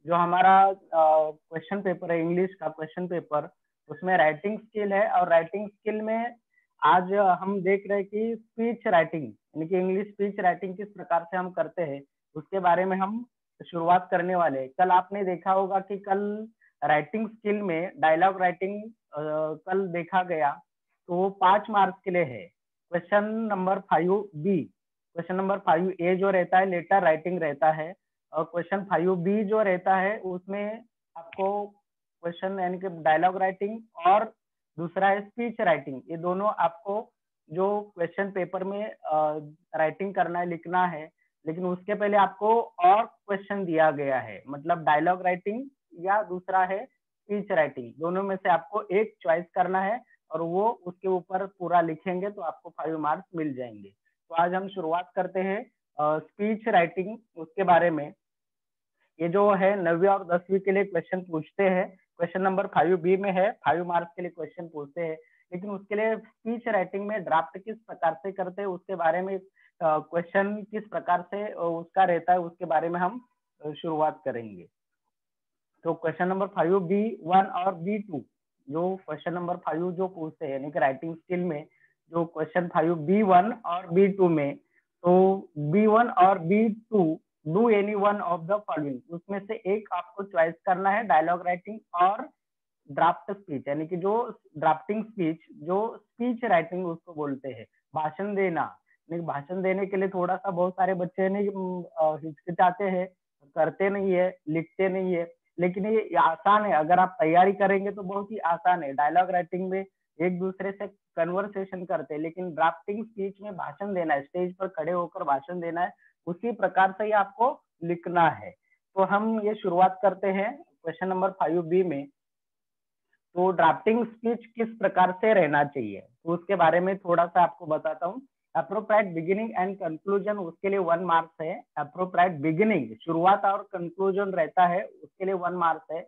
जो हमारा question paper है इंग्लिश का क्वेश्चन पेपर, उसमें राइटिंग स्किल है। और राइटिंग स्किल में आज हम देख रहे हैं कि स्पीच राइटिंग यानी कि इंग्लिश स्पीच राइटिंग किस प्रकार से हम करते हैं, उसके बारे में हम शुरुआत करने वाले हैं। कल आपने देखा होगा कि कल राइटिंग स्किल में डायलॉग राइटिंग कल देखा गया, तो वो 5 मार्क्स के लिए है। Question number 5B, question number 5A जो रहता है लेटर राइटिंग रहता है, और क्वेश्चन 5B जो रहता है उसमें आपको क्वेश्चन यानी कि डायलॉग राइटिंग और दूसरा है स्पीच राइटिंग। ये दोनों आपको जो क्वेश्चन पेपर में राइटिंग करना है, लिखना है, लेकिन उसके पहले आपको और क्वेश्चन दिया गया है, मतलब डायलॉग राइटिंग या दूसरा है स्पीच राइटिंग, दोनों में से आपको एक चॉइस करना है और वो उसके ऊपर पूरा लिखेंगे तो आपको 5 मार्क्स मिल जाएंगे। तो आज हम शुरुआत करते हैं स्पीच राइटिंग उसके बारे में। ये जो है 9वीं और 10वीं के लिए क्वेश्चन पूछते हैं। क्वेश्चन नंबर 5B में है, 5 मार्क्स के लिए क्वेश्चन पूछते हैं, लेकिन उसके लिए स्पीच राइटिंग में ड्राफ्ट किस प्रकार से करते हैं उसके बारे में क्वेश्चन किस प्रकार से उसका रहता है उसके बारे में हम शुरुआत करेंगे। तो क्वेश्चन नंबर 5B1 और B2, जो क्वेश्चन नंबर 5 जो पूछते हैं यानी कि राइटिंग स्किल में जो क्वेश्चन 5B1 और B2 में, तो B1 और B2 do any one of the following, उसमें से एक आपको चॉइस करना है, डायलॉग राइटिंग और ड्राफ्ट स्पीच यानी कि जो ड्राफ्टिंग स्पीच, जो स्पीच राइटिंग उसको बोलते हैं, भाषण देना। नहीं, भाषण देने के लिए थोड़ा सा बहुत सारे बच्चे नहीं हिचकिचाते हैं, करते नहीं है, लिखते नहीं है, लेकिन ये आसान है। अगर आप तैयारी करेंगे तो बहुत ही आसान है। डायलॉग राइटिंग में एक दूसरे से कन्वर्सेशन करते हैं, लेकिन ड्राफ्टिंग स्पीच में भाषण देना है, स्टेज पर खड़े होकर भाषण देना है, उसी प्रकार से ही आपको लिखना है। तो हम ये शुरुआत करते हैं क्वेश्चन नंबर 5B में। तो ड्राफ्टिंग स्पीच किस प्रकार से रहना चाहिए तो उसके बारे में थोड़ा सा आपको बताता हूँ। अप्रोप्राइट बिगिनिंग एंड कंक्लूजन, उसके लिए 1 मार्क्स है। अप्रोप्राइट बिगिनिंग शुरुआत और कंक्लूजन रहता है, उसके लिए 1 मार्क्स है।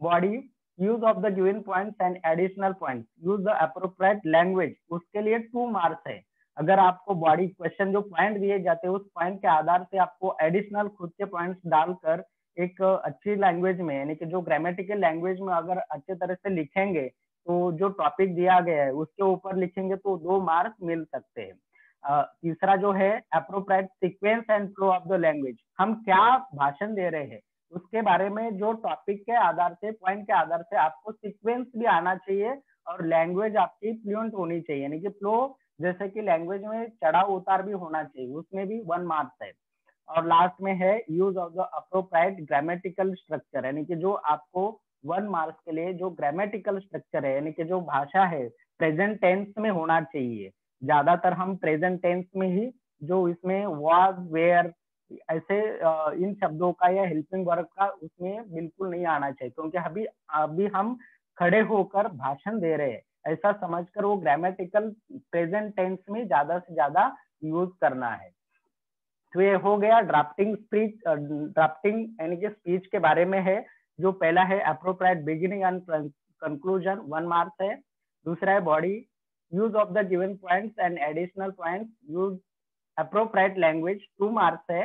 Body use of the given points and additional points, use the appropriate language, उसके लिए 2 मार्क्स है। अगर आपको बॉडी क्वेश्चन जो पॉइंट दिए जाते हैं उस पॉइंट के आधार से आपको एडिशनल खुद के पॉइंट्स डालकर एक अच्छी लैंग्वेज में यानी कि जो ग्रामेटिकल लैंग्वेज में अगर अच्छे तरह से लिखेंगे, तो जो टॉपिक दिया गया है उसके ऊपर लिखेंगे तो 2 मार्क्स मिल सकते हैं। तीसरा जो है appropriate sequence and flow of the language, हम क्या भाषण दे रहे हैं उसके बारे में जो टॉपिक के आधार से, पॉइंट के आधार से आपको सीक्वेंस भी आना चाहिए और लैंग्वेज आपकी फ्लुएंट होनी चाहिए, यानी कि फ्लो, जैसे कि लैंग्वेज में चढ़ाव उतार भी होना चाहिए, उसमें भी 1 मार्क्स है। और लास्ट में है use of the appropriate grammatical structure, यानी कि जो आपको 1 मार्क्स के लिए जो ग्रामेटिकल स्ट्रक्चर है यानी कि जो भाषा है प्रेजेंट टेंस में होना चाहिए। ज्यादातर हम प्रेजेंट टेंस में ही, जो इसमें वाज, वेयर ऐसे इन शब्दों का या हेल्पिंग वर्ब का उसमें बिल्कुल नहीं आना चाहिए, क्योंकि अभी अभी हम खड़े होकर भाषण दे रहे हैं, ऐसा समझकर वो ग्रामेटिकल प्रेजेंट टेंस में ज्यादा से ज्यादा यूज करना है। तो ये हो गया ड्राफ्टिंग स्पीच, ड्राफ्टिंग यानी कि स्पीच के बारे में है। जो पहला है appropriate beginning and conclusion, 1 marks है। दूसरा है body use of the given points and additional points, use appropriate language, 2 marks है।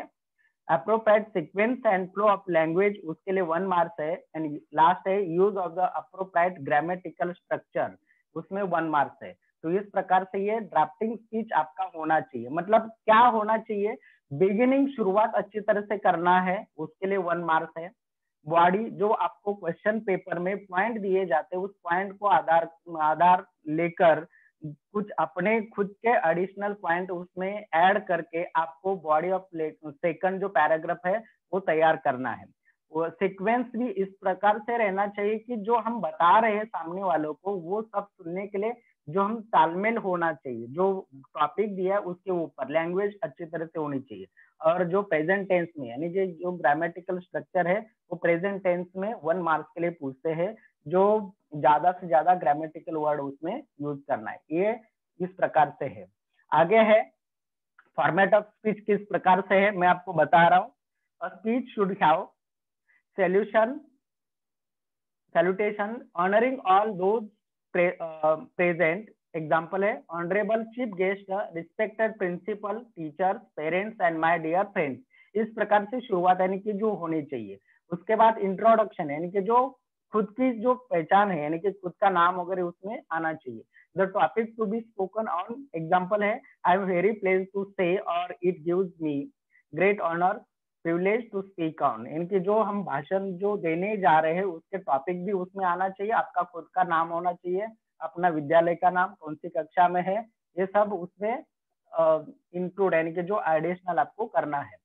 Appropriate sequence and flow of language, उसके लिए 1 मार्क्स है। एंड लास्ट है use of the appropriate grammatical structure, उसमें 1 marks है। तो इस प्रकार से ये ड्राफ्टिंग स्पीच आपका होना चाहिए। मतलब क्या होना चाहिए, बिगिनिंग शुरुआत अच्छी तरह से करना है, उसके लिए 1 मार्क्स है। बॉडी, जो आपको क्वेश्चन पेपर में पॉइंट दिए जाते हैं उस पॉइंट को आधार लेकर कुछ अपने खुद के एडिशनल पॉइंट उसमें ऐड करके आपको बॉडी ऑफ सेकंड जो पैराग्राफ है वो तैयार करना है। वो सीक्वेंस भी इस प्रकार से रहना चाहिए कि जो हम बता रहे हैं सामने वालों को वो सब सुनने के लिए जो हम तालमेल होना चाहिए, जो टॉपिक दिया है उसके ऊपर लैंग्वेज अच्छी तरह से होनी चाहिए। और जो प्रेजेंट टेंस में यानी कि जो ग्रामेटिकल स्ट्रक्चर है वो प्रेजेंट टेंस में 1 मार्क्स के लिए पूछते हैं, जो ज्यादा से ज्यादा ग्रामेटिकल वर्ड उसमें यूज करना है। ये इस प्रकार से है। आगे है फॉर्मेट ऑफ स्पीच किस प्रकार से है, मैं आपको बता रहा हूँ। Speech should have salutation salutation honoring all those present, example है honourable chief guest, respected principal, teachers, parents and my dear friends. इस प्रकार से शुरुआत यानी कि जो होनी चाहिए। उसके बाद इंट्रोडक्शन है, यानी कि जो खुद की जो पहचान है, यानी कि खुद का नाम वगैरह उसमें आना चाहिए। The topic to be spoken on, example है I am very pleased to say और it gives me great honour privilege to speak on, यानी कि जो हम भाषण जो देने जा रहे हैं उसके टॉपिक भी उसमें आना चाहिए, आपका खुद का नाम होना चाहिए, अपना विद्यालय का नाम, कौन सी कक्षा में है, ये सब उसमें इंक्लूड, यानी कि जो एडिशनल आपको करना है।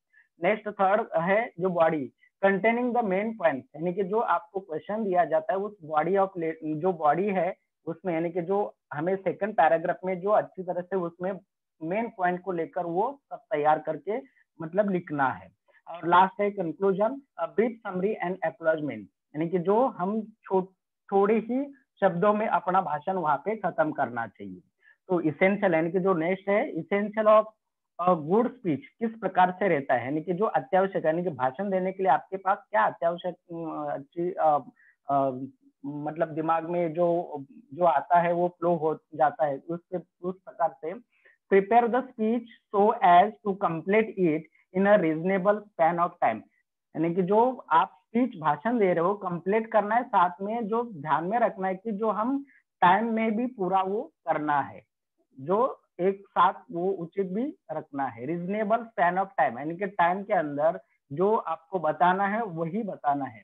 नेक्स्ट थर्ड है जो body containing the main point, यानी कि जो आपको क्वेश्चन दिया जाता है उस बॉडी ऑफ जो बॉडी है उसमें, यानी कि जो हमें सेकंड पैराग्राफ में जो अच्छी तरह से उसमें मेन पॉइंट को लेकर वो सब तैयार करके मतलब लिखना है। और लास्ट है conclusion, brief summary and acknowledgement, यानी कि जो हम थोड़ी ही शब्दों में अपना भाषण वहां पे खत्म करना चाहिए। तो इसेंशियल यानी कि जो नेक्स्ट है इसेंशियल ऑफ गुड स्पीच किस प्रकार से रहता है, यानी कि जो अत्यावश्यक यानी कि भाषण देने के लिए आपके पास क्या अत्यावश्यक अच्छी मतलब दिमाग में जो जो आता है वो फ्लो हो जाता है उस प्रकार से prepare the speech so as to complete it in a reasonable span of time, यानी कि जो आप स्पीच भाषण दे रहे हो कंप्लीट करना है, साथ में जो ध्यान में रखना है कि जो हम टाइम में भी पूरा वो करना है, जो एक साथ वो उचित भी रखना है। रीजनेबल स्पैन ऑफ टाइम यानी कि टाइम के अंदर जो आपको बताना है वही बताना है।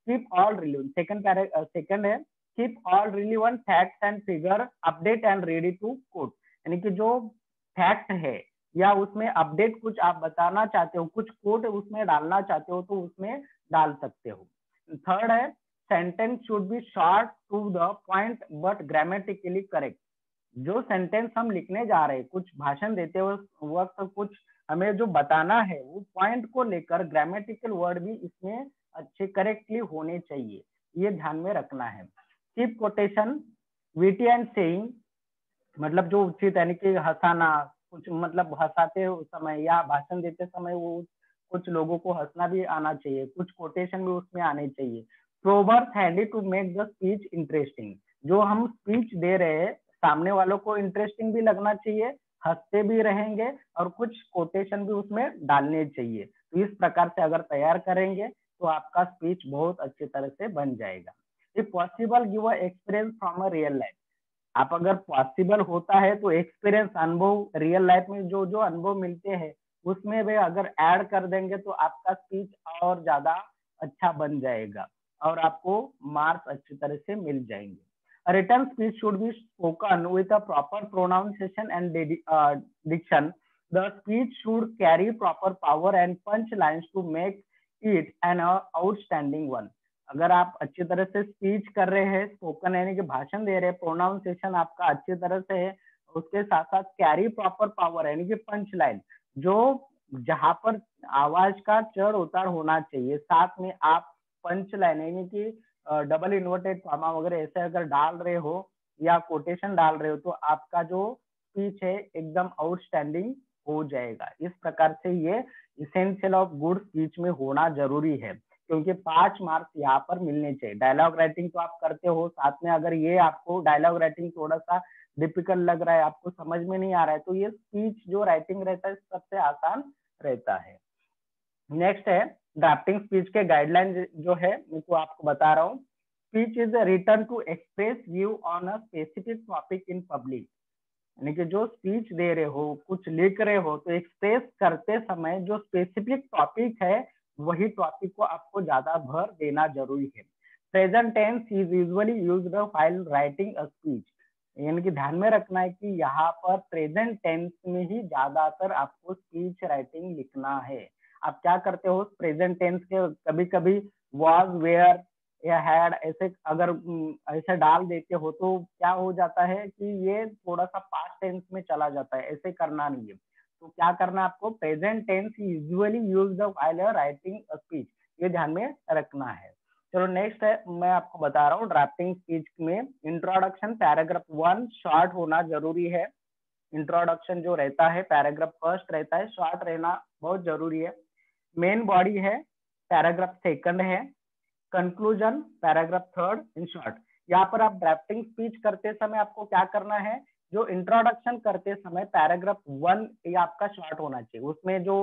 कीप ऑल रिलेवेंट, सेकंड है keep all relevant facts and figure update and ready to quote, यानी कि जो फैक्ट है या उसमें अपडेट कुछ आप बताना चाहते हो, कुछ कोट उसमें डालना चाहते हो तो उसमें डाल सकते हो। थर्ड है sentence should be short to the point but grammatically correct, जो सेंटेंस हम लिखने जा रहे हैं कुछ भाषण देते वक्त कुछ हमें जो बताना है वो पॉइंट को लेकर ग्रामेटिकल वर्ड भी इसमें अच्छे करेक्टली होने चाहिए, ये ध्यान में रखना है। Keep quotation witty and saying, मतलब जो उचित यानी कि हंसाना, कुछ मतलब हंसाते समय या भाषण देते समय वो कुछ लोगों को हंसना भी आना चाहिए, कुछ कोटेशन भी उसमें आने चाहिए। Proverbs handy to make the speech interesting, जो हम स्पीच दे रहे हैं सामने वालों को इंटरेस्टिंग भी लगना चाहिए, हंसते भी रहेंगे और कुछ कोटेशन भी उसमें डालने चाहिए। तो इस प्रकार से अगर तैयार करेंगे तो आपका स्पीच बहुत अच्छी तरह से बन जाएगा। If possible give a experience from a real life, आप अगर पॉसिबल होता है तो एक्सपीरियंस अनुभव रियल लाइफ में जो जो अनुभव मिलते हैं उसमें वे अगर ऐड कर देंगे तो आपका स्पीच और ज्यादा अच्छा बन जाएगा और आपको मार्क्स अच्छी तरह से मिल जाएंगे। A written speech should be spoken with a proper pronunciation and diction. The speech should carry proper power and punchlines to make it an outstanding one. अगर आप अच्छी तरह से स्पीच कर रहे हैं, स्पोकन यानी कि भाषण दे रहे हैं, प्रोनाउंसिएशन आपका अच्छी तरह से है, उसके साथ साथ कैरी प्रॉपर पावर यानी कि पंच लाइन, जो जहां पर आवाज का चढ़ उतार होना चाहिए, साथ में आप पंच लाइन यानी कि डबल इन्वर्टेड कॉमा वगैरह ऐसे अगर डाल रहे हो या कोटेशन डाल रहे हो तो आपका जो स्पीच है एकदम आउटस्टैंडिंग हो जाएगा। इस प्रकार से ये इसेंशियल ऑफ गुड स्पीच में होना जरूरी है, क्योंकि 5 मार्क्स यहाँ पर मिलने चाहिए। डायलॉग राइटिंग तो आप करते हो, साथ में अगर ये आपको डायलॉग राइटिंग थोड़ा सा डिफिकल्ट लग रहा है, आपको समझ में नहीं आ रहा है, तो ये स्पीच जो राइटिंग रहता है सबसे आसान रहता है। नेक्स्ट है ड्राफ्टिंग स्पीच के गाइडलाइन जो है मैं तो आपको बता रहा हूँ। Speech is written to express view on a specific topic in public, यानी कि जो स्पीच दे रहे हो, कुछ लिख रहे हो, तो एक्सप्रेस करते समय जो स्पेसिफिक टॉपिक है वही टॉपिक को आपको ज्यादा भर देना जरूरी है। Present tense is usually used while writing a speech, यानी कि ध्यान में रखना है कि यहाँ पर प्रेजेंट टेंस में ही ज्यादातर आपको स्पीच राइटिंग लिखना है। आप क्या करते हो प्रेजेंट टेंस के कभी कभी वॉज, वेयर या हैड ऐसे अगर ऐसे डाल देते हो तो क्या हो जाता है कि ये थोड़ा सा पास्ट टेंस में चला जाता है, ऐसे करना नहीं है। तो क्या करना है आपको, present tense usually used while writing a speech, ये ध्यान में रखना है। चलो नेक्स्ट है मैं आपको बता रहा हूँ ड्राफ्टिंग स्पीच में इंट्रोडक्शन पैराग्राफ 1 शॉर्ट होना जरूरी है। इंट्रोडक्शन जो रहता है पैराग्राफ फर्स्ट रहता है, शॉर्ट रहना बहुत जरूरी है। मेन बॉडी है पैराग्राफ सेकंड है, conclusion paragraph third, in short. यहाँ पर आप ड्राफ्टिंग स्पीच करते समय आपको क्या करना है, जो इंट्रोडक्शन करते समय पैराग्राफ 1 ये आपका शॉर्ट होना चाहिए, उसमें जो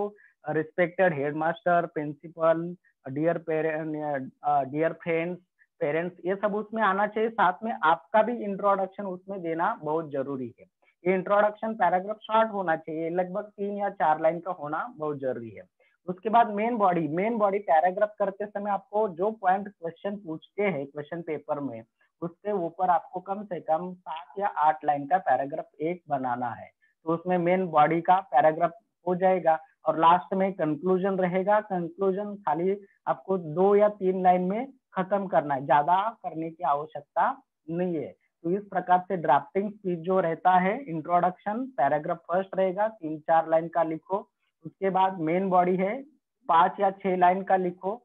respected headmaster, principal, dear parent, dear friends, parents, ये सब उसमें आना चाहिए। साथ में आपका भी इंट्रोडक्शन उसमें देना बहुत जरूरी है। ये इंट्रोडक्शन पैराग्राफ शॉर्ट होना चाहिए, लगभग 3 या 4 लाइन का होना बहुत जरूरी है। उसके बाद मेन बॉडी पैराग्राफ करते समय आपको जो पॉइंट क्वेश्चन पूछते हैं क्वेश्चन पेपर में, उसके ऊपर आपको कम से कम 7 या 8 लाइन का पैराग्राफ एक बनाना है। तो उसमें मेन बॉडी का पैराग्राफ हो जाएगा और लास्ट में कंक्लूजन रहेगा। कंक्लूजन खाली आपको 2 या 3 लाइन में खत्म करना है, ज्यादा करने की आवश्यकता नहीं है। तो इस प्रकार से ड्राफ्टिंग स्पीच जो रहता है, इंट्रोडक्शन पैराग्राफ फर्स्ट रहेगा, 3-4 लाइन का लिखो। उसके बाद मेन बॉडी है, 5 या 6 लाइन का लिखो,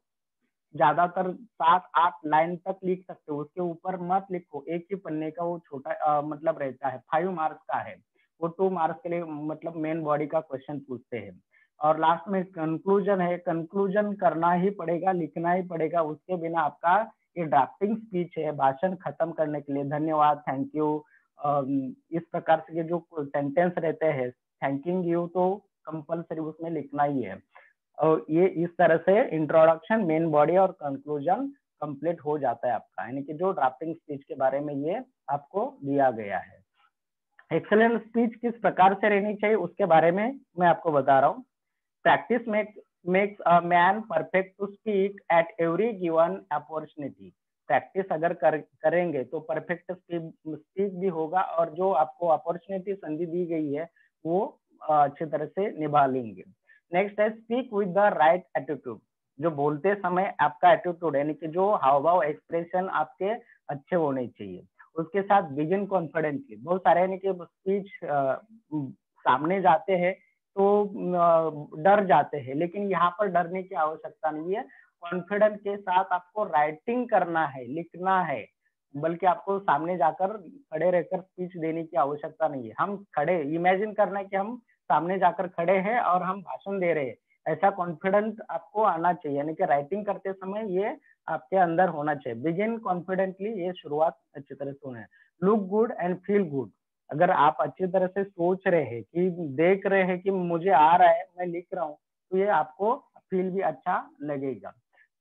ज्यादातर 7-8 लाइन तक लिख सकते हो, उसके ऊपर मत लिखो। एक ही पन्ने का वो छोटा मतलब रहता है, 5 मार्क्स का है वो, 2 मार्क्स के लिए मतलब मेन बॉडी का क्वेश्चन पूछते हैं। और लास्ट में कंक्लूजन है, कंक्लूजन करना ही पड़ेगा, लिखना ही पड़ेगा, उसके बिना आपका ये ड्राफ्टिंग स्पीच है भाषण खत्म करने के लिए धन्यवाद, थैंक यू, इस प्रकार से जो सेंटेंस रहते हैं, थैंकिंग यू तो कंपलसरी उसमें लिखना ही है। और ये इस तरह से इंट्रोडक्शन, मेन बॉडी और कंक्लूजन कंप्लीट हो जाता है आपका, यानी कि जो ड्राफ्टिंग स्पीच के बारे में ये आपको दिया गया है। एक्सेलेंट स्पीच किस प्रकार से रहनी चाहिए उसके बारे में मैं आपको बता रहा हूँ। Practice makes a man perfect to speak at every given opportunity. Practice अगर करेंगे तो परफेक्ट स्पीच भी होगा और जो आपको अपॉर्चुनिटी संधि दी गई है वो अच्छी तरह से निभा लेंगे। नेक्स्ट है speak with the right attitude. जो बोलते समय आपका एटीट्यूड यानी कि जो हाव भाव एक्सप्रेशन आपके अच्छे होने चाहिए। उसके साथ बिगिन कॉन्फिडेंटली। बहुत सारे यानी कि स्पीच सामने जाते हैं तो डर जाते हैं, लेकिन यहाँ पर डरने की आवश्यकता नहीं है। कॉन्फिडेंस के साथ आपको राइटिंग करना है, लिखना है, बल्कि आपको सामने जाकर खड़े रहकर स्पीच देने की आवश्यकता नहीं है। हम खड़े इमेजिन करना है कि हम सामने जाकर खड़े हैं और हम भाषण दे रहे हैं, ऐसा कॉन्फिडेंस आपको आना चाहिए, यानी कि राइटिंग करते समय ये आपके अंदर होना चाहिए। बिगिन कॉन्फिडेंटली, ये शुरुआत अच्छी तरह से होना है। Look good and feel good. अगर आप अच्छी तरह से सोच रहे हैं कि देख रहे हैं कि मुझे आ रहा है, मैं लिख रहा हूँ, तो ये आपको फील भी अच्छा लगेगा।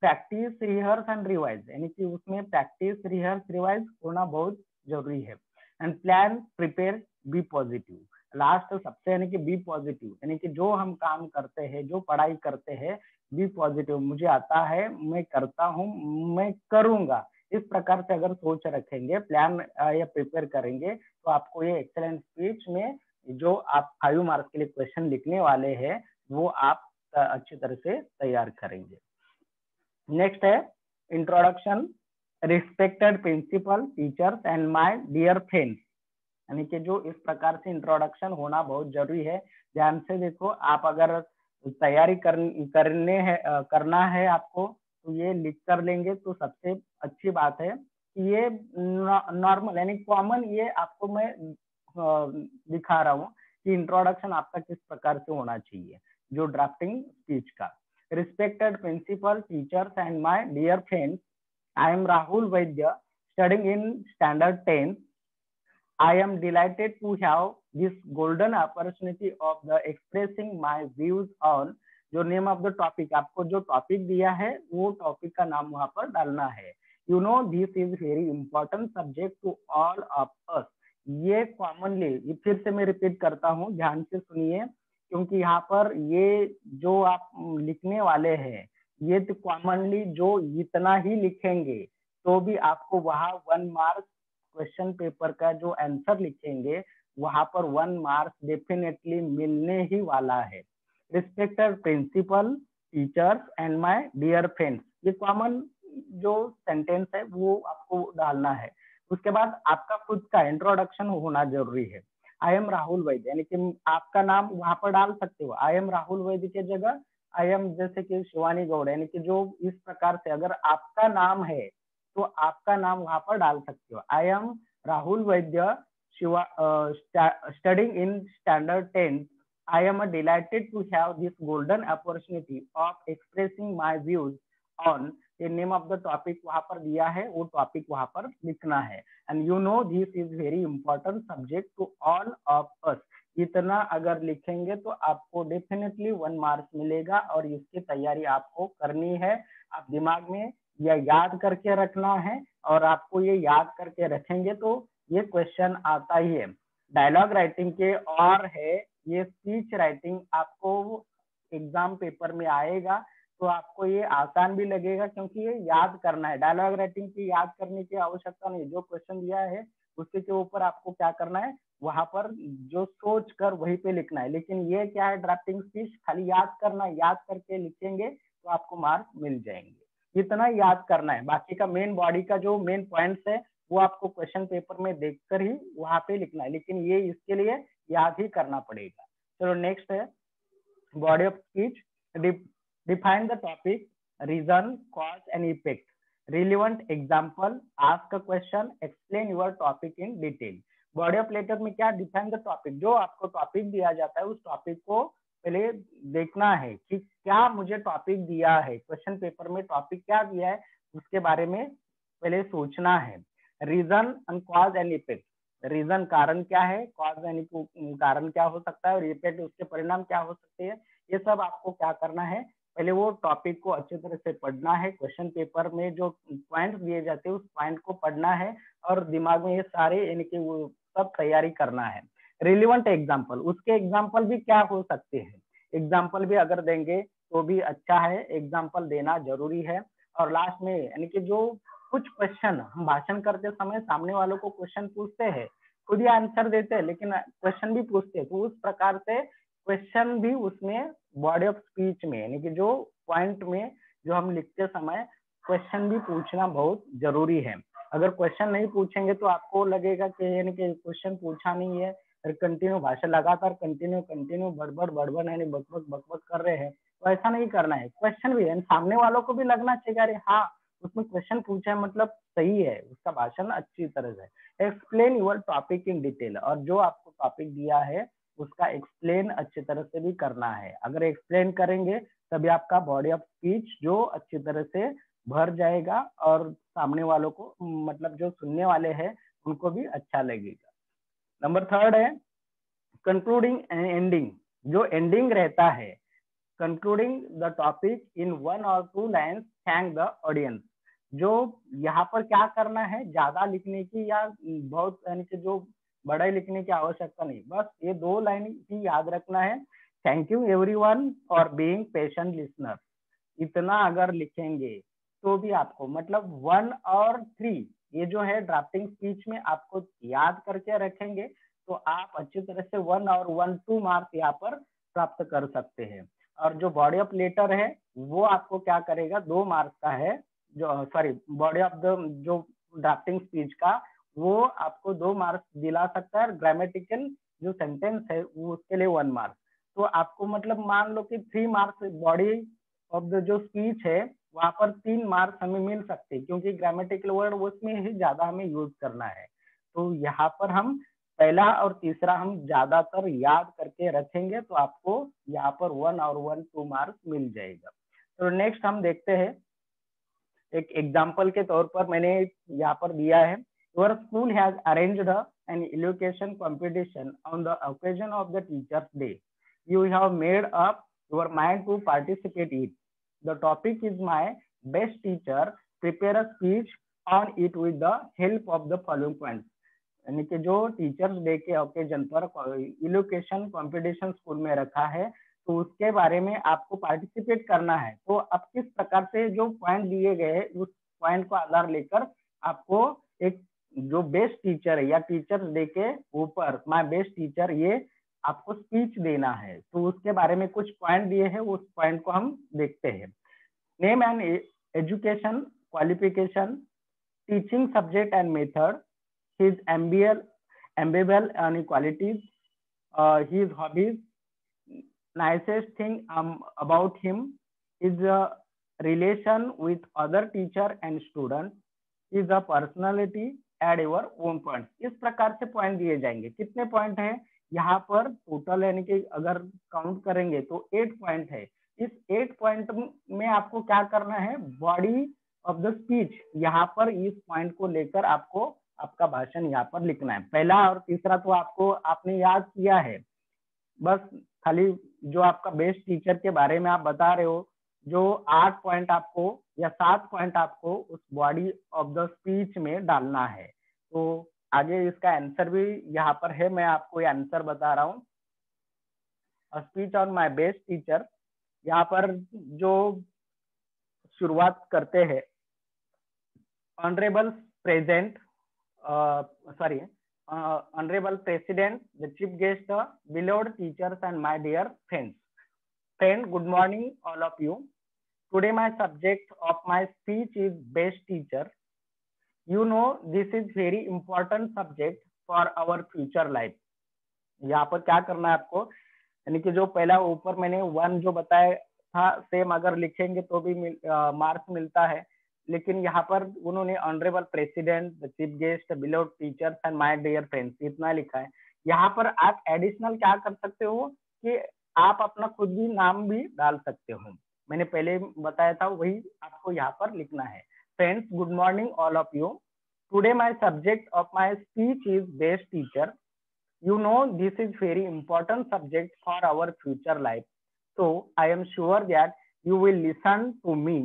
प्रैक्टिस, रिहर्स एंड रिवाइज, यानी कि उसमें प्रैक्टिस, रिहर्स, रिवाइज होना बहुत जरूरी है। And plan, prepare, be positive. Last सबसे यानी कि बी पॉजिटिव, यानी कि जो हम काम करते हैं, जो पढ़ाई करते हैं, बी पॉजिटिव, मुझे आता है, मैं करता हूँ, मैं करूंगा, इस प्रकार से अगर सोच रखेंगे, प्लान या प्रिपेयर करेंगे, तो आपको ये एक्सेलेंट स्पीच में जो आप 5 मार्क्स के लिए क्वेश्चन लिखने वाले हैं वो आप अच्छी तरह से तैयार करेंगे। नेक्स्ट है introduction. Respected principal, teachers and my dear friends, यानी कि जो इस प्रकार से इंट्रोडक्शन होना बहुत जरूरी है। ध्यान से देखो, आप अगर तैयारी करना है आपको, तो ये लिख कर लेंगे तो सबसे अच्छी बात है। ये नॉर्मल यानी कॉमन, ये आपको मैं दिखा रहा हूँ कि इंट्रोडक्शन आपका किस प्रकार से होना चाहिए जो ड्राफ्टिंग स्पीच का। Respected principal, teachers and my dear friends, I am Rahul Vaidya, studying in standard 10th. I am delighted to have this golden opportunity of the expressing my views on, जो नेम ऑफ द टॉपिक, आपको जो topic दिया है वो topic का नाम वहां पर डालना है। You know this is very important subject to all of us. ये कॉमनली, फिर से मैं रिपीट करता हूँ, ध्यान से सुनिए, क्योंकि यहाँ पर ये जो आप लिखने वाले हैं, ये तो कॉमनली जो इतना ही लिखेंगे तो भी आपको वहाँ 1 मार्क, क्वेश्चन पेपर का जो आंसर लिखेंगे वहां पर 1 मार्क्स डेफिनेटली मिलने ही वाला है। Respected principal, teachers and my dear friends, ये कॉमन जो सेंटेंस है वो आपको डालना है। उसके बाद आपका खुद का इंट्रोडक्शन होना जरूरी है। आई एम राहुल वैद्य, यानी कि आपका नाम वहां पर डाल सकते हो। आई एम राहुल वैद्य के जगह आई एम, जैसे कि शिवानी गौड़, यानी कि जो इस प्रकार से अगर आपका नाम है तो आपका नाम वहां पर डाल सकते हो। आई am Rahul Vaidya, studying in standard 10th. I am delighted to have this golden opportunity of expressing my views on, the name of the topic वहां पर दिया है, वो टॉपिक वहां पर लिखना है। And you know this is very important subject to all of us. इतना अगर लिखेंगे तो आपको डेफिनेटली 1 मार्क्स मिलेगा और इसकी तैयारी आपको करनी है। आप दिमाग में यह याद करके रखना है और आपको ये याद करके रखेंगे तो ये क्वेश्चन आता ही है। डायलॉग राइटिंग के और है ये स्पीच राइटिंग, आपको एग्जाम पेपर में आएगा तो आपको ये आसान भी लगेगा क्योंकि ये याद करना है। डायलॉग राइटिंग की याद करने की आवश्यकता नहीं, जो क्वेश्चन दिया है उसके के ऊपर आपको क्या करना है, वहां पर जो सोच कर वहीं पे लिखना है। लेकिन ये क्या है, ड्राफ्टिंग स्पीच खाली याद करना, याद करके लिखेंगे तो आपको मार्क्स मिल जाएंगे। इतना याद करना है, बाकी का मेन बॉडी का जो मेन पॉइंट्स है वो आपको क्वेश्चन पेपर में देखकर ही वहां पे लिखना है, लेकिन ये इसके लिए याद ही करना पड़ेगा। चलो नेक्स्ट है body of speech. Define the topic, reason, cause and effect, relevant example, ask a question, explain your topic in detail. Body of letter में क्या, डिफाइन द टॉपिक, जो आपको टॉपिक दिया जाता है उस टॉपिक को पहले देखना है कि क्या मुझे टॉपिक दिया है, क्वेश्चन पेपर में टॉपिक क्या दिया है उसके बारे में पहले सोचना है। Reason and cause and effect, reason कारण क्या है, कॉज यानी कारण क्या हो सकता है और इफेक्ट उसके परिणाम क्या हो सकते हैं, ये सब आपको क्या करना है, पहले वो टॉपिक को अच्छी तरह से पढ़ना है। क्वेश्चन पेपर में जो पॉइंट दिए जाते हैं उस पॉइंट को पढ़ना है और दिमाग में ये सारे यानी कि वो सब तैयारी करना है। रिलेवेंट एग्जाम्पल, उसके एग्जाम्पल भी क्या हो सकते हैं, एग्जाम्पल भी अगर देंगे तो भी अच्छा है, एग्जाम्पल देना जरूरी है। और लास्ट में यानी कि जो कुछ क्वेश्चन हम भाषण करते समय सामने वालों को क्वेश्चन पूछते हैं, खुद ही आंसर देते हैं लेकिन क्वेश्चन भी पूछते हैं, तो उस प्रकार से क्वेश्चन भी उसमें बॉडी ऑफ स्पीच में यानी कि जो पॉइंट में जो हम लिखते समय क्वेश्चन भी पूछना बहुत जरूरी है। अगर क्वेश्चन नहीं पूछेंगे तो आपको लगेगा कि यानी कि क्वेश्चन पूछा नहीं है, कंटिन्यू भाषा लगातार कंटिन्यू कंटिन्यू बड़बड़ बड़बड़ यानी बकबक बकबक कर रहे हैं, तो ऐसा नहीं करना है। क्वेश्चन भी है, सामने वालों को भी लगना चाहिए अरे हाँ उसमें क्वेश्चन पूछा है मतलब सही है, उसका भाषण अच्छी तरह से। Explain your topic in detail, और जो आपको टॉपिक दिया है उसका एक्सप्लेन अच्छी तरह से भी करना है। अगर एक्सप्लेन करेंगे तभी आपका बॉडी ऑफ स्पीच जो अच्छी तरह से भर जाएगा और सामने वालों को मतलब जो सुनने वाले हैं उनको भी अच्छा लगेगा। नंबर थर्ड है कंक्लूडिंग एंड एंडिंग, जो एंडिंग रहता है, concluding the topic in 1 or 2 lines, thank the audience. जो यहाँ पर क्या करना है, ज्यादा लिखने की या बहुत यानी कि जो बड़ा लिखने की आवश्यकता नहीं, बस ये 2 लाइन ही याद रखना है, thank you everyone for being patient listener. इतना अगर लिखेंगे तो भी आपको मतलब 1 और 3 ये जो है ड्राफ्टिंग स्पीच में आपको याद करके रखेंगे तो आप अच्छी तरह से 1 और 1-2 मार्क्स यहाँ पर प्राप्त कर सकते हैं। और जो बॉडी ऑफ लेटर है वो आपको क्या करेगा, 2 मार्क्स का है, जो सॉरी बॉडी ऑफ द जो ड्राफ्टिंग स्पीच का वो आपको 2 मार्क्स दिला सकता है, और ग्रामेटिकल जो सेंटेंस है वो उसके लिए 1 मार्क्स। तो आपको मतलब मान लो कि 3 मार्क्स बॉडी ऑफ द जो स्पीच है वहां पर 3 मार्क्स हमें मिल सकते हैं क्योंकि ग्रामेटिकल वर्ड उसमें ही ज्यादा हमें यूज करना है। तो यहाँ पर हम पहला और तीसरा हम ज्यादातर याद करके रखेंगे तो आपको यहाँ पर 1 और 1-2 मार्क्स मिल जाएगा। तो नेक्स्ट हम देखते हैं, एक एग्जाम्पल के तौर पर मैंने यहाँ पर दिया है, your school has arranged an education competition on the occasion of the teachers day, you have made up your mind to participate it, the topic is my best teacher, prepare a speech on it with the help of the following points. यानी कि जो teachers day के occasion पर education competition school में रखा है तो उसके बारे में आपको पार्टिसिपेट करना है। तो अब किस प्रकार से जो पॉइंट दिए गए उस पॉइंट को आधार लेकर आपको एक जो बेस्ट टीचर है या टीचर्स डे के ऊपर माय बेस्ट टीचर ये आपको स्पीच देना है। तो उसके बारे में कुछ पॉइंट दिए हैं, उस पॉइंट को हम देखते हैं। Name and education qualification, teaching subject and method, his amiable qualities, his hobbies, nicest thing about him, his relation with other teacher and student, his personality, add your own points। इस प्रकार से point दिए जाएंगे। कितने point है यहाँ पर total, यानी कि अगर काउंट करेंगे तो 8 पॉइंट है। इस 8 पॉइंट में आपको क्या करना है, बॉडी ऑफ द स्पीच यहाँ पर इस पॉइंट को लेकर आपको आपका भाषण यहाँ पर लिखना है। पहला और तीसरा तो आपको आपने याद किया है, बस खाली जो आपका बेस्ट टीचर के बारे में आप बता रहे हो, जो 8 पॉइंट आपको या 7 पॉइंट आपको उस बॉडी ऑफ द स्पीच में डालना है। तो आगे इसका आंसर भी यहाँ पर है, मैं आपको ये आंसर बता रहा हूँ। Speech on my best teacher, यहाँ पर जो शुरुआत करते हैं, honourable present sorry, honorable president, the chief guest, beloved teachers and my dear friends. Friend, good morning all of you. Today my subject of my speech is best teacher. You know this is very important subject for our future life. यहाँ पर क्या करना है आपको, यानी कि जो पहला ऊपर मैंने 1 जो बताया था, सेम अगर लिखेंगे तो भी मार्क्स मिलता है, लेकिन यहाँ पर उन्होंने honourable president, the chief guest, beloved teachers and my dear friends इतना लिखा है। यहाँ पर आप एडिशनल क्या कर सकते हो कि आप अपना खुद भी नाम भी डाल सकते हो, मैंने पहले बताया था वही आपको यहाँ पर लिखना है। Friends, good morning all of you. Today my subject of my speech is best teacher. You know this is very important subject for our future life, so I am sure that you will listen to me.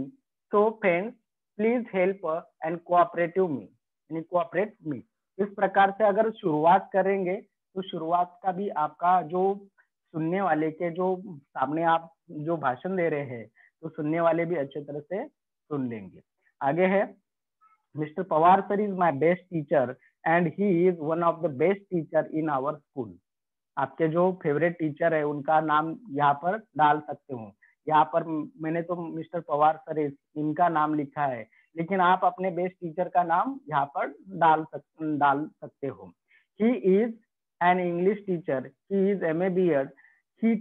So friends, please help and cooperate me, यानी cooperate me। इस प्रकार से अगर शुरुआत करेंगे तो शुरुआत का भी आपका जो सुनने वाले के जो सामने आप जो भाषण दे रहे हैं तो सुनने वाले भी अच्छे तरह से सुन लेंगे। आगे है, Mr. Pawar sir is my best teacher and he is one of the best teacher in our school. आपके जो फेवरेट टीचर है उनका नाम यहाँ पर डाल सकते हो। यहाँ पर मैंने तो मिस्टर पवार सर इनका नाम लिखा है, लेकिन आप अपने बेस्ट टीचर का नाम यहाँ पर डाल सकते हो। He is an English teacher. He is MA BEd. He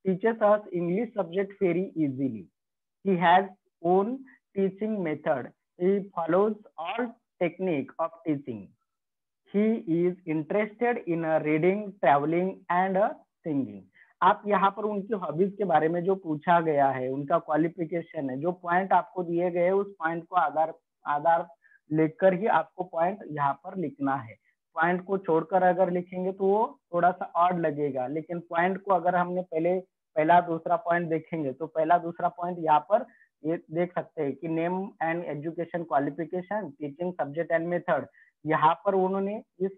teaches us English subject very easily. He has own teaching method. He follows all technique of teaching. He is interested in reading, traveling and singing. आप यहाँ पर उनकी hobbies के बारे में जो पूछा गया है, उनका क्वालिफिकेशन है, जो पॉइंट आपको दिए गए उस पॉइंट को आधार लेकर ही आपको पॉइंट यहाँ पर लिखना है। पॉइंट को छोड़कर अगर लिखेंगे तो वो थोड़ा सा ऑड लगेगा, लेकिन पॉइंट को अगर हमने पहला दूसरा पॉइंट देखेंगे तो पहला दूसरा पॉइंट यहाँ पर ये देख सकते हैं कि name and education qualification, teaching subject and method. यहाँ पर उन्होंने इस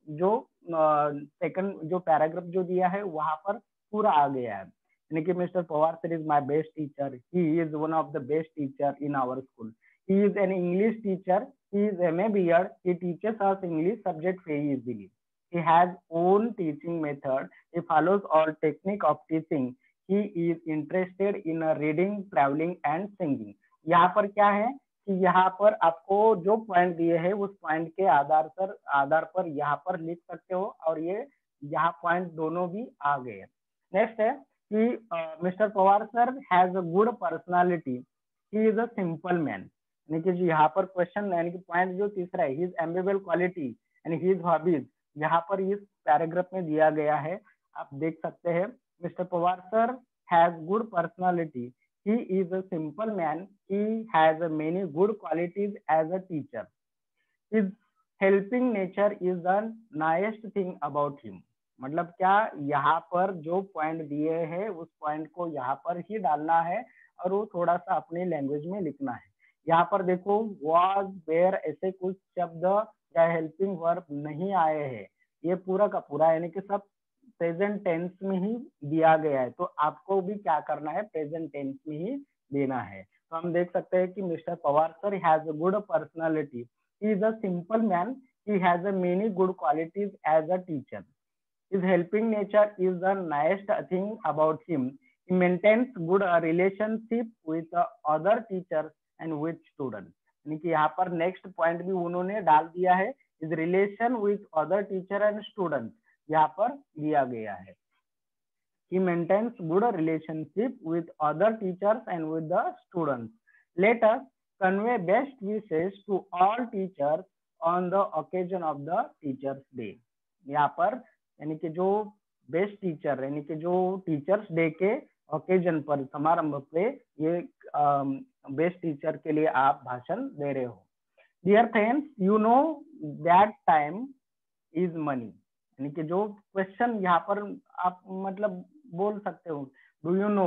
जो सेकंड जो पैराग्राफ जो दिया है वहां पर पूरा आ गया है, यानी कि mister Pawar sir is my best teacher, he is one of the best teacher in our school, he is an English teacher, he is MA BEd, he teaches us English subject very easily, he has own teaching method, he follows all technique of teaching, he is interested in reading, traveling and singing। यहाँ पर क्या है कि यहाँ पर आपको जो point दिए हैं उस पॉइंट के आधार पर यहाँ पर लिख सकते हो, और ये यहाँ पॉइंट दोनों भी आ गए। नेक्स्ट है कि mister Pawar sir has a good personality, he is a simple man, यानी कि यहाँ पर क्वेश्चन यानी कि पॉइंट जो तीसरा है, हिज एम्बेबल क्वालिटी यानी हिज हॉबीज, यहाँ पर इस पैराग्राफ में दिया गया है, आप देख सकते हैं। Mister Pawar sir has good personality, he is a simple man, he has many good qualities as a teacher, his helping nature is the nicest thing about him। मतलब क्या, यहाँ पर जो पॉइंट दिए हैं उस पॉइंट को यहाँ पर ही डालना है और वो थोड़ा सा अपने लैंग्वेज में लिखना है। यहाँ पर देखो was, where ऐसे कुछ शब्द या हेल्पिंग वर्ब नहीं आए हैं, ये पूरा का पूरा यानी कि सब प्रेजेंट टेंस में ही दिया गया है, तो आपको भी क्या करना है, प्रेजेंट टेंस में ही देना है। तो हम देख सकते हैं कि mister Pawar sir has a good personality, he is a simple man, he has a many good qualities as a teacher, his helping nature is the nicest thing about him, he maintains good relationship with other teachers and with students। यानी कि यहाँ पर next point भी उन्होंने डाल दिया है, his relation with other teacher and students यहाँ पर दिया गया है। He maintains good relationship with other teachers and with the students. Let us convey best wishes to all teachers on the occasion of the Teachers Day। यहाँ पर यानी कि जो बेस्ट टीचर यानी कि जो टीचर्स डे के ओकेजन पर, समारंभ पे ये बेस्ट टीचर के लिए आप भाषण दे रहे हो। Dear friends, you know that time is money, यानी कि जो क्वेश्चन यहाँ पर आप मतलब बोल सकते हो, डू यू नो,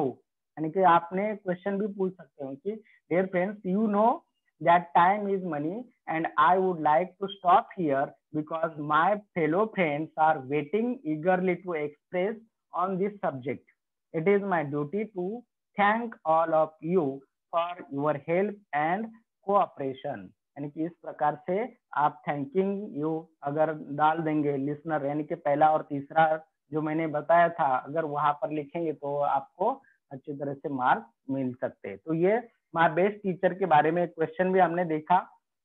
यानी कि आपने क्वेश्चन भी पूछ सकते हो कि dear friends, you know that time is money and I would like to stop here because my fellow friends are waiting eagerly to express on this subject. It is my duty to thank all of you for your help and cooperation. यानी कि इस प्रकार से आप thanking you अगर डाल देंगे listener, यानी कि पहला और तीसरा जो मैंने बताया था अगर वहां पर लिखेंगे तो आपको अच्छी तरह से मार्क्स मिल सकते हैं. तो ये माय बेस्ट टीचर के बारे में क्वेश्चन भी हमने देखा,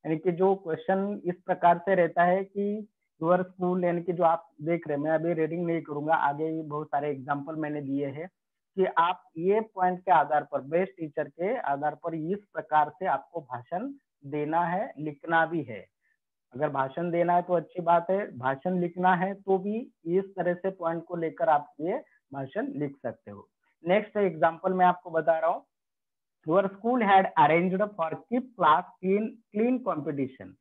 यानी कि जो क्वेश्चन इस प्रकार से रहता है कि योर स्कूल, यानी कि जो आप देख रहे हैं, मैं अभी रीडिंग नहीं करूंगा, आगे भी बहुत सारे एग्जाम्पल मैंने दिए हैं कि आप ये पॉइंट के आधार पर, बेस्ट टीचर के आधार पर इस प्रकार से आपको भाषण देना है, लिखना भी है. अगर भाषण देना है तो अच्छी बात है, भाषण लिखना है तो भी इस तरह से पॉइंट को लेकर आप ये भाषण लिख सकते हो. नेक्स्ट एग्जांपल मैं आपको बता रहा हूँ. Your school had arranged for keep class clean competition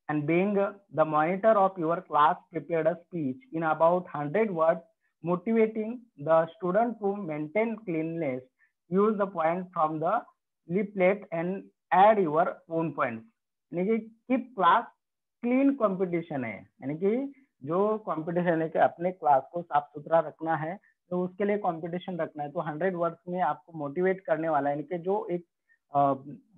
and being the monitor of your class prepared a speech in about 100 words motivating the student to maintain cleanliness. Use the point from the leaflet and add your own points. यानी कि keep class clean competition है, यानी कि जो competition है कि अपने class को साफ सुथरा रखना है तो उसके लिए कंपटीशन रखना है. तो 100 वर्ड्स में आपको मोटिवेट करने वाला है, यानी कि जो एक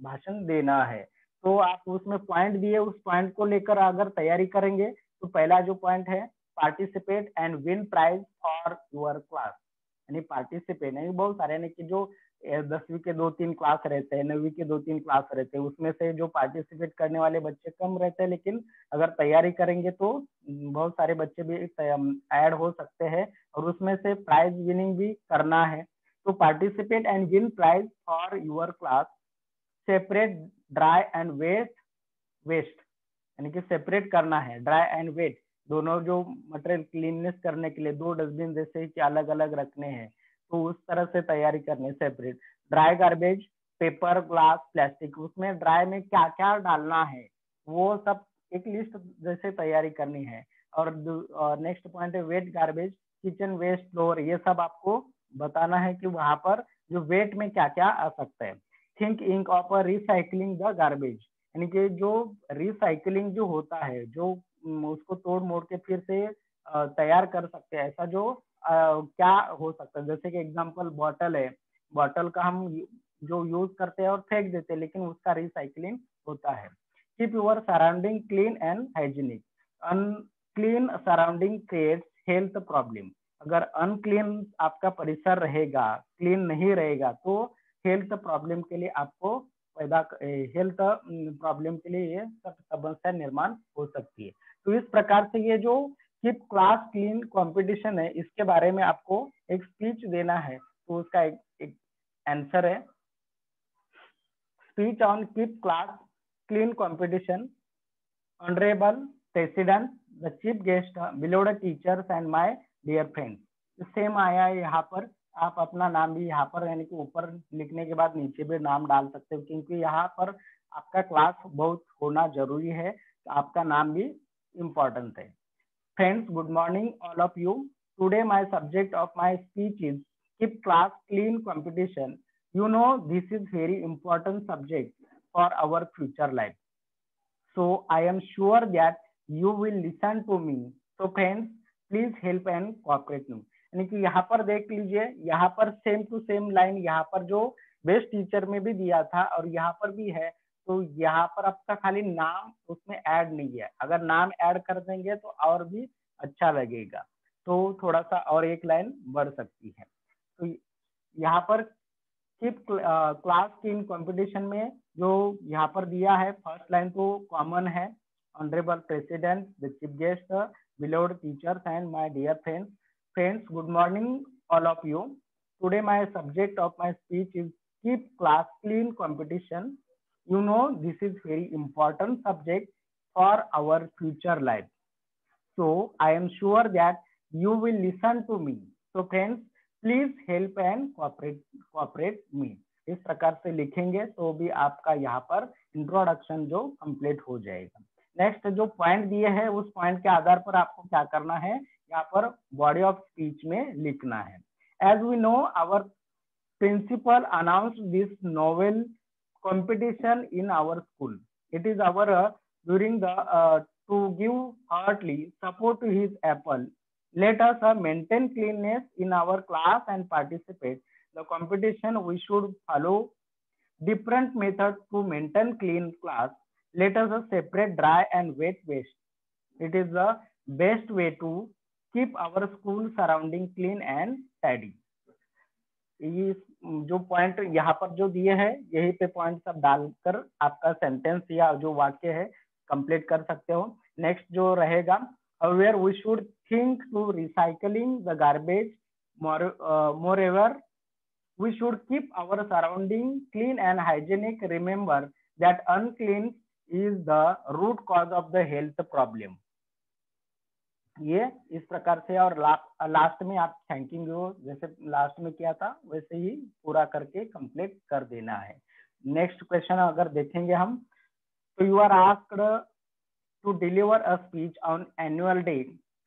भाषण देना है, तो आप उसमें पॉइंट दिए, उस पॉइंट को लेकर अगर तैयारी करेंगे तो पहला जो पॉइंट है, participate and win prize for your class. यानी पार्टिसिपेट नहीं, बहुत सारे, यानी कि जो 10वीं के 2-3 क्लास रहते हैं, 9वीं के 2-3 क्लास रहते हैं, उसमें से जो पार्टिसिपेट करने वाले बच्चे कम रहते हैं, लेकिन अगर तैयारी करेंगे तो बहुत सारे बच्चे भी ऐड हो सकते हैं और उसमें से प्राइज विनिंग भी करना है. तो participate and win prize for your class. Separate dry and waste, यानी कि सेपरेट करना है ड्राई एंड वेट, दोनों जो मटेरियल क्लीननेस करने के लिए 2 डस्टबिन जैसे कि अलग अलग रखने हैं, तो उस तरह से तैयारी करनी है. Separate dry garbage, paper, glass, plastic, उसमें ड्राई में क्या क्या डालना है वो सब एक लिस्ट जैसे तैयारी करनी है. और नेक्स्ट पॉइंट है wet garbage, kitchen waste, floor, ये सब आपको बताना है कि वहां पर जो वेट में क्या क्या आ सकता है. Think ink of recycling the garbage, यानी कि जो रिसाइकलिंग जो होता है, जो उसको तोड़ मोड़ के फिर से तैयार कर सकते हैं, ऐसा जो क्या हो सकता है. जैसे कि एग्जांपल बॉटल है, बॉटल का हम जो यूज करते हैं और फेंक देते हैं, लेकिन उसका रिसाइकलिंग होता है. Keep your surrounding clean and hygienic. Unclean surrounding creates health problem. अगर अनक्लीन आपका परिसर रहेगा, क्लीन नहीं रहेगा, तो हेल्थ प्रॉब्लम के लिए आपको हेल्थ प्रॉब्लम के लिए ये सब समस्या निर्माण हो सकती है. तो इस प्रकार से ये जो कीप क्लास क्लीन कंपटीशन है, इसके बारे में आपको एक स्पीच देना है. तो उसका एक आंसर है, speech on keep class clean competition. Honourable president, the chief guest, beloved teachers and my dear friends. Same आया है यहाँ पर, आप अपना नाम भी यहाँ पर, यानी कि ऊपर लिखने के बाद नीचे भी नाम डाल सकते हो, क्योंकि यहाँ पर आपका क्लास बहुत होना जरूरी है, तो आपका नाम भी इम्पोर्टेंट है. Friends, good morning all of you. Today my subject of my speech is keep class clean competition. You know this is very important subject for our future life. So I am sure that you will listen to me. So friends, please help and cooperate me. यानी कि यहाँ पर देख लीजिए, यहाँ पर same to same line यहाँ पर जो बेस्ट टीचर में भी दिया था और यहाँ पर भी है. तो यहाँ पर आपका खाली नाम उसमें ऐड नहीं है, अगर नाम ऐड कर देंगे तो और भी अच्छा लगेगा, तो थोड़ा सा और एक लाइन बढ़ सकती है. तो यहाँ पर कीप क्लास क्लीन कंपटीशन में जो यहाँ पर दिया है, फर्स्ट लाइन तो कॉमन है, honourable president, the chief guest, beloved teachers and my dear friends. Friends, good morning all of you. Today my subject of my speech is keep class clean competition. You know this is very important subject for our future life. So I am sure that you will listen to me. So friends, please help and cooperate me. इस प्रकार से लिखेंगे तो भी आपका यहाँ पर introduction जो कंप्लीट हो जाएगा. नेक्स्ट जो पॉइंट दिए हैं उस पॉइंट के आधार पर आपको क्या करना है, यहाँ पर बॉडी ऑफ स्पीच में लिखना है। As we know our principal announced this novel competition in our school. It is our during the to give heartily support to his apple. Let us maintain cleanness in our class and participate. The competition we should follow different methods to maintain clean class. Let us separate dry and wet waste. It is the best way to keep our school surrounding clean and tidy. ये जो point यहाँ पर जो दिए हैं यही पे point सब डालकर आपका सेंटेंस या जो वाक्य है कंप्लीट कर सकते हो। नेक्स्ट जो रहेगा, where we should think to recycling the garbage, moreover we should keep our surrounding clean and hygienic, remember that unclean is the root cause of the health problem. ये इस प्रकार से, और लास्ट में आप thanking you जैसे last में किया था वैसे ही पूरा करके कंप्लीट कर देना है। नेक्स्ट क्वेश्चन अगर देखेंगे हम, तो you are asked to deliver a speech on annual day,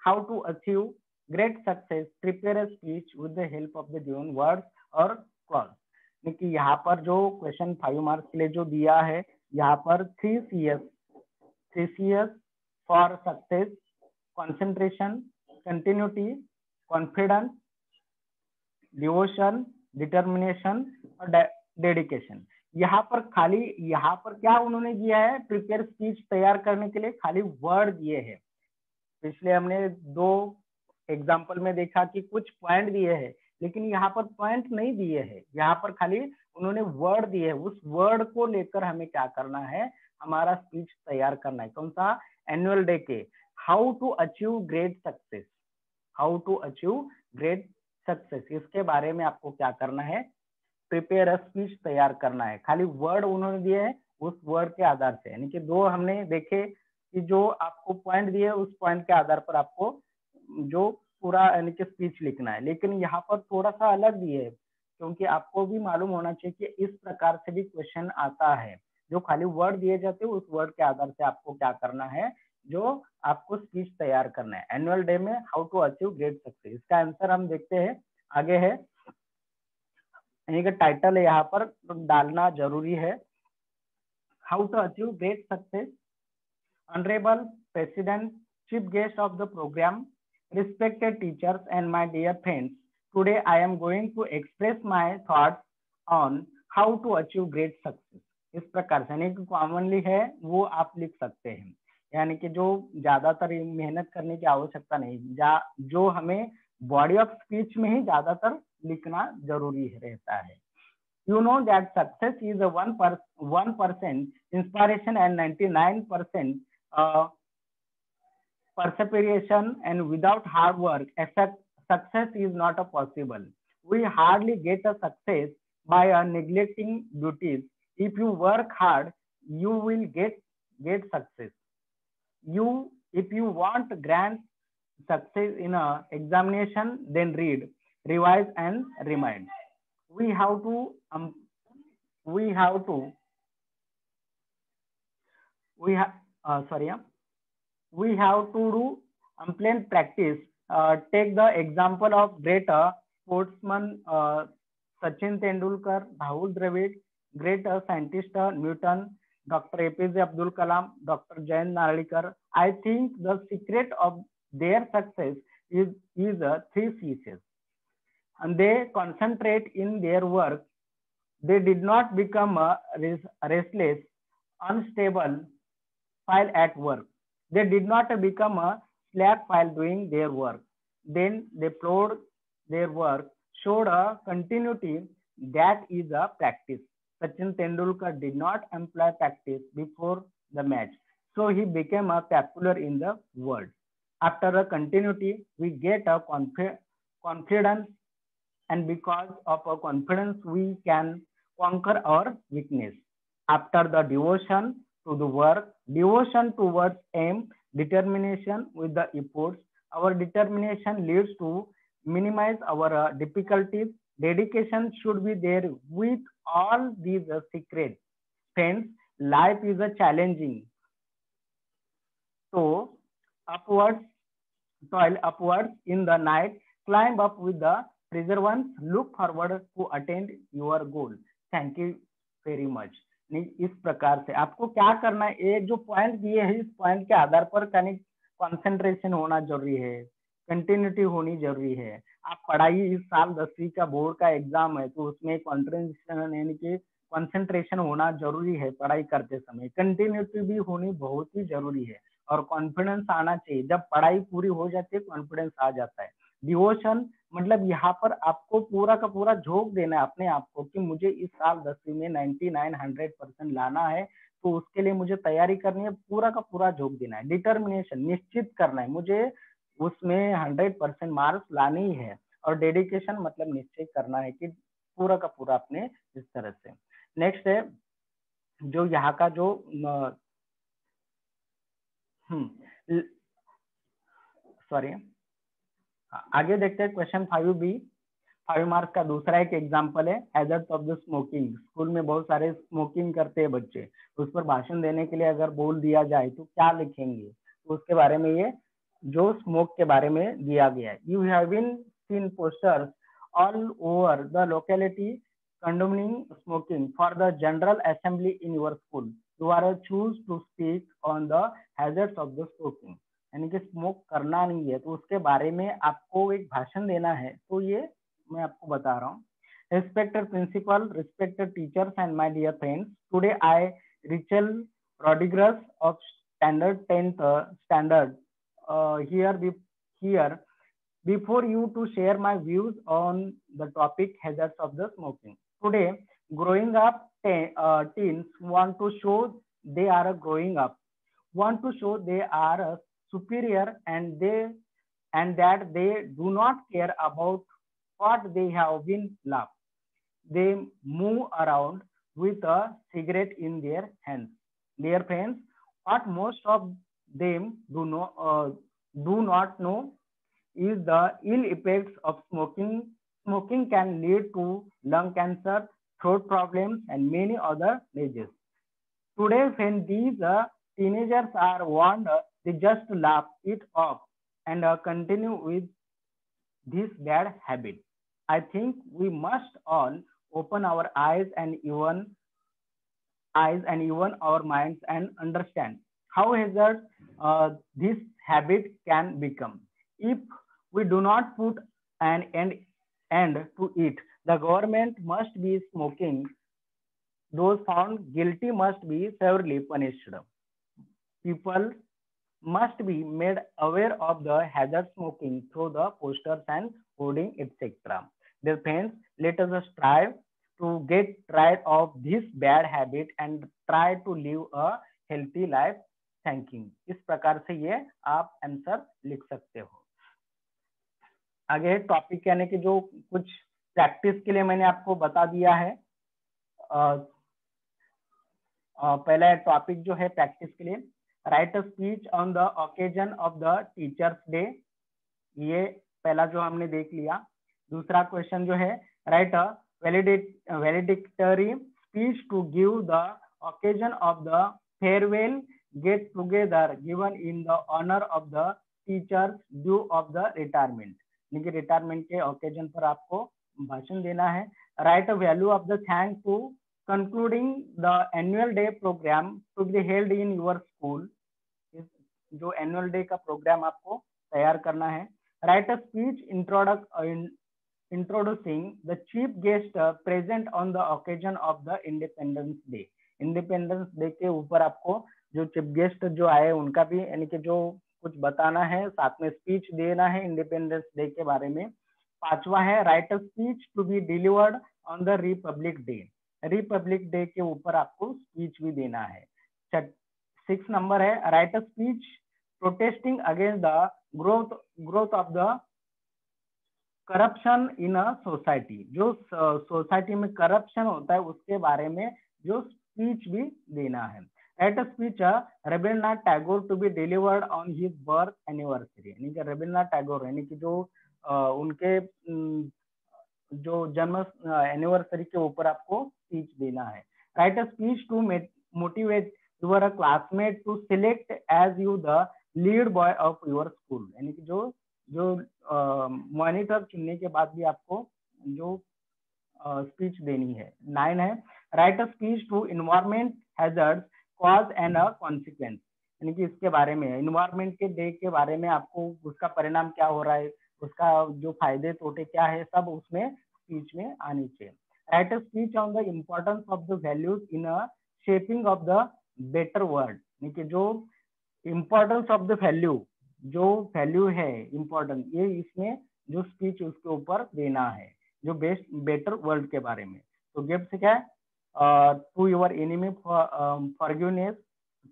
how to achieve great success, prepare a speech with the help of the given words और क्लॉज। कि यहाँ पर जो क्वेश्चन 5 मार्क्स के लिए जो दिया है, यहाँ पर 3 Cs for success, concentration, continuity, confidence, devotion, determination और डेडिकेशन। यहाँ पर खाली यहाँ पर क्या उन्होंने दिया है, प्रिपेयर स्पीच तैयार करने के लिए खाली वर्ड दिए हैं। पिछले हमने 2 एग्जाम्पल में देखा कि कुछ पॉइंट दिए हैं, लेकिन यहाँ पर पॉइंट नहीं दिए हैं, यहाँ पर खाली उन्होंने वर्ड दिए है। उस वर्ड को लेकर हमें क्या करना है, हमारा स्पीच तैयार करना है। कौन सा, एनुअल डे के how to achieve great success, how to achieve great success, इसके बारे में आपको क्या करना है, प्रिपेयर अ स्पीच तैयार करना है। खाली वर्ड उन्होंने दिए हैं, उस वर्ड के आधार से, यानी कि 2 हमने देखे कि जो आपको पॉइंट दिए उस पॉइंट के आधार पर आपको जो पूरा यानी कि स्पीच लिखना है। लेकिन यहाँ पर थोड़ा सा अलग दिए है, क्योंकि आपको भी मालूम होना चाहिए कि इस प्रकार से भी क्वेश्चन आता है। जो खाली वर्ड दिए जाते हैं उस वर्ड के आधार से आपको क्या करना है, जो आपको स्पीच तैयार करना है एनुअल डे में, how to achieve great success. इसका आंसर हम देखते हैं, आगे है, यानी कि टाइटल है यहाँ पर तो डालना जरूरी है। How to achieve great success, honourable president, chief guest of the programme, respected teachers and my dear friends, today I am going to express my thoughts on how to achieve great success। इस प्रकार से, यानी कि commonly है वो आप लिख सकते हैं, यानी कि जो ज्यादातर मेहनत करने की आवश्यकता नहीं, जो हमें बॉडी ऑफ स्पीच में ही ज्यादातर लिखना जरूरी रहता है। You know that success is a 1% inspiration and 99% perseveration, and without hard work, success is not a possible. We hardly get a success by neglecting duties. If you work hard, you will get success. If you want grand success in a examination, then read, revise, and remind. We have to we have to we have sorry yeah. We have to do plain practice. Take the example of great sportsman Sachin Tendulkar, Rahul Dravid, great scientist Newton, Dr. APJ Abdul Kalam, Dr. Jayant Narlikar. I think the secret of their success is 3 C's. And they concentrate in their work. They did not become restless, unstable while at work. They did not become a slack while doing their work. Then they plowed their work, showed a continuity, that is a practice. Sachin Tendulkar did not employ practice before the match, so he became a popular in the world. After a continuity, we get a confidence, and because of a confidence, we can conquer our weakness. After the devotion to the work, devotion towards aim, determination with the efforts. Our determination leads to minimize our difficulties. Dedication should be there with all these secrets. Friends, life is a challenging. तो upwards, toil upwards in the night, climb up with the perseverance, look forward to attain your goal. Thank you very much. इस प्रकार से आपको क्या करना है, ये जो पॉइंट दिए हैं इस पॉइंट के आधार पर कंसंट्रेशन होना जरूरी है, कंटिन्यूटी होनी जरूरी है। आप पढ़ाई, इस साल 10वीं का बोर्ड का एग्जाम है तो उसमें कॉन्सेंट्रेशन यानी कि कंसंट्रेशन होना जरूरी है। पढ़ाई करते समय कंटिन्यूटी भी होनी बहुत ही जरूरी है और कॉन्फिडेंस आना चाहिए। जब पढ़ाई पूरी हो जाती है कॉन्फिडेंस आ जाता है। डिवोशन मतलब यहाँ पर आपको पूरा का पूरा झोंक देना है अपने आप को कि मुझे इस साल 10वीं में 99-100% लाना है, तो उसके लिए मुझे तैयारी करनी है, पूरा का पूरा झोंक देना है। डिटर्मिनेशन निश्चित करना है, मुझे उसमें 100% मार्क्स लाने ही है। और डेडिकेशन मतलब निश्चय करना है कि पूरा का पूरा अपने इस तरह से। नेक्स्ट है जो यहाँ का जो सॉरी, आगे देखते हैं क्वेश्चन 5B, 5 मार्क्स का दूसरा एक एग्जांपल है hazards of the smoking. School में बहुत सारे स्मोकिंग करते हैं बच्चे, उस पर भाषण देने के लिए अगर बोल दिया जाए तो क्या लिखेंगे, तो उसके बारे में ये जो स्मोक के बारे में दिया गया है। You have been seen posters all over the locality condemning smoking for the general assembly in your school. You are choose to speak on the hazards of the smoking. यानी कि स्मोक करना नहीं है तो उसके बारे में आपको एक भाषण देना है, तो ये मैं आपको बता रहा हूँ। Respected principal, respected teachers and my dear friends, today I, Rachel Rodriguez of standard 10th standard here before you to share my views on the topic hazards of the smoking. Today, growing up teens want to show they are growing up, want to show they are superior and that they do not care about what they have been loved. They move around with a cigarette in their hands. Dear friends, what most of them do not know is the ill effects of smoking. Smoking can lead to lung cancer, throat problems, and many other diseases. Today, when these teenagers are warned, they just laugh it off and continue with this bad habit. I think we must all open our eyes and even our minds and understand how hazardous this habit can become. If we do not put an end to it, the government must be smoking. Those found guilty must be severely punished. People must be made aware of the hazard smoking through the posters and hoarding, etc. Dear friends, let us strive to get rid of this bad habit and try to live a healthy life. Thank you. इस प्रकार से ये आप answer लिख सकते हो। आगे topic यानी कि जो कुछ प्रैक्टिस के लिए मैंने आपको बता दिया है। पहला टॉपिक जो है प्रैक्टिस के लिए, right a speech on the occasion of the teachers day, ये पहला जो हमने देख लिया। दूसरा क्वेश्चन जो है, write a valedictory speech to give the occasion of the farewell get together given in the honour of the teachers due of the retirement, यानी कि रिटायरमेंट के ओकेजन पर आपको भाषण देना है। Write a value of the thank to concluding the annual day program to be held in your school, जो annual day का प्रोग्राम आपको तैयार करना है। write a speech introducing the chief guest present on the occasion of the Independence Day. Independence Day के ऊपर आपको जो चीफ गेस्ट जो आए उनका भी यानी कि जो कुछ बताना है, साथ में स्पीच देना है इंडिपेंडेंस डे के बारे में। पांचवा है, write a speech to be delivered on the Republic Day, Republic Day के ऊपर आपको स्पीच भी देना है। 6 नंबर है, write a speech protesting against the growth of the corruption in a society, जो सोसाइटी में करप्शन होता है उसके बारे में जो स्पीच भी देना है। Write a speech Rabindranath Tagore to be delivered on his birth anniversary, यानी कि रविन्द्रनाथ टैगोर यानी कि जो उनके जो जन्म एनिवर्सरी के ऊपर आपको स्पीच देना है। Write a speech to motivate your classmate to select as you the lead boy of your school, यानी कि जो जो मॉनिटर चुनने के बाद भी आपको जो स्पीच देनी है। 9 है, write a speech to environment hazards cause and a consequence, यानी कि इसके बारे में इन्वायरमेंट के डे के बारे में आपको उसका परिणाम क्या हो रहा है, उसका जो फायदे तोटे क्या है, सब उसमें स्पीच में आनी चाहिए। Right a speech on the importance of the values in a shaping of the better world, यानी कि जो इम्पोर्टेंस ऑफ द वैल्यू, जो वैल्यू है इम्पोर्टेंट, ये इसमें जो स्पीच उसके ऊपर देना है, जो बेस्ट बेटर वर्ल्ड के बारे में। तो गिफ्ट क्या है, to your enemy forgiveness,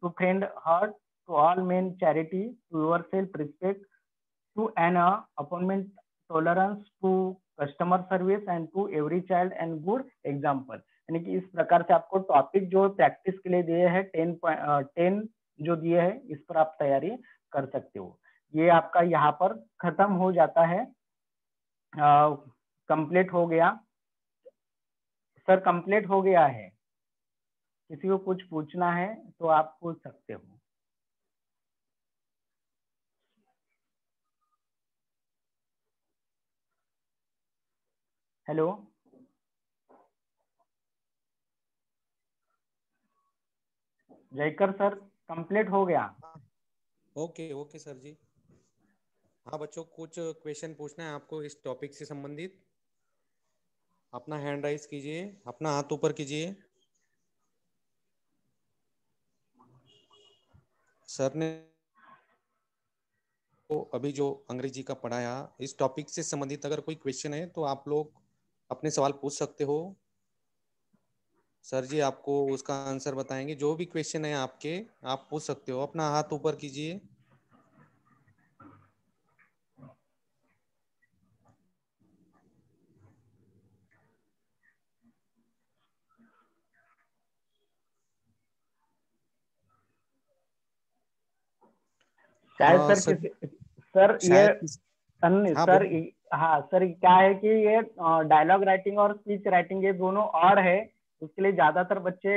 to friend heart, to all men charity, to yourself respect, to an appointment tolerance, to customer service and to every child and good example. यानी कि इस प्रकार से आपको टॉपिक जो practice के लिए दिए हैं 10 जो दिए हैं, इस पर आप तैयारी कर सकते हो। ये आपका यहाँ पर खत्म हो जाता है, कंप्लीट हो गया सर, कंप्लीट हो गया है। किसी को कुछ पूछना है तो आप पूछ सकते हो। हेलो जयकर सर, कंप्लीट हो गया। ओके ओके सर जी। हाँ बच्चों, कुछ क्वेश्चन पूछना है आपको इस टॉपिक से संबंधित? अपना हैंड राइज कीजिए, अपना हाथ ऊपर कीजिए। सर ने तो अभी जो अंग्रेजी का पढ़ाया, इस टॉपिक से संबंधित अगर कोई क्वेश्चन है तो आप लोग अपने सवाल पूछ सकते हो। सर जी आपको उसका आंसर बताएंगे। जो भी क्वेश्चन है आपके, आप पूछ सकते हो। अपना हाथ ऊपर कीजिए। शायद सर सर, किसी सर ये शायद अन्य हाँ सर, बोलिए। हाँ सर, क्या है कि ये डायलॉग राइटिंग और स्पीच राइटिंग ये दोनों और है, उसके लिए ज्यादातर बच्चे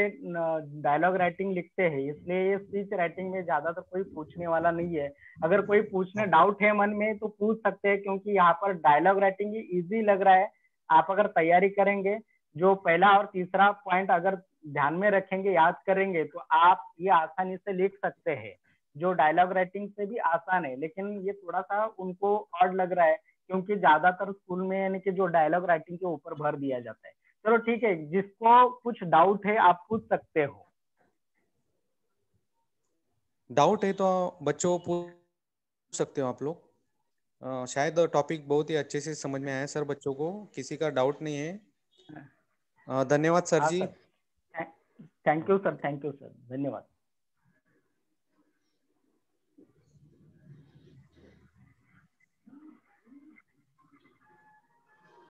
डायलॉग राइटिंग लिखते हैं, इसलिए ये स्पीच राइटिंग में ज्यादातर कोई पूछने वाला नहीं है। अगर कोई पूछने डाउट है मन में तो पूछ सकते हैं, क्योंकि यहाँ पर डायलॉग राइटिंग इजी लग रहा है। आप अगर तैयारी करेंगे, जो पहला और तीसरा पॉइंट अगर ध्यान में रखेंगे, याद करेंगे, तो आप ये आसानी से लिख सकते हैं। जो डायलॉग राइटिंग से भी आसान है, लेकिन ये थोड़ा सा उनको ऑड लग रहा है, क्योंकि ज्यादातर स्कूल में यानी कि जो डायलॉग राइटिंग के ऊपर भर दिया जाता है। चलो ठीक है, जिसको कुछ डाउट है आप पूछ सकते हो। डाउट है तो बच्चों पूछ सकते हो आप लोग। शायद टॉपिक बहुत ही अच्छे से समझ में आया सर बच्चों को, किसी का डाउट नहीं है। धन्यवाद सर हाँ जी। Sir, thank you sir, thank you sir, धन्यवाद।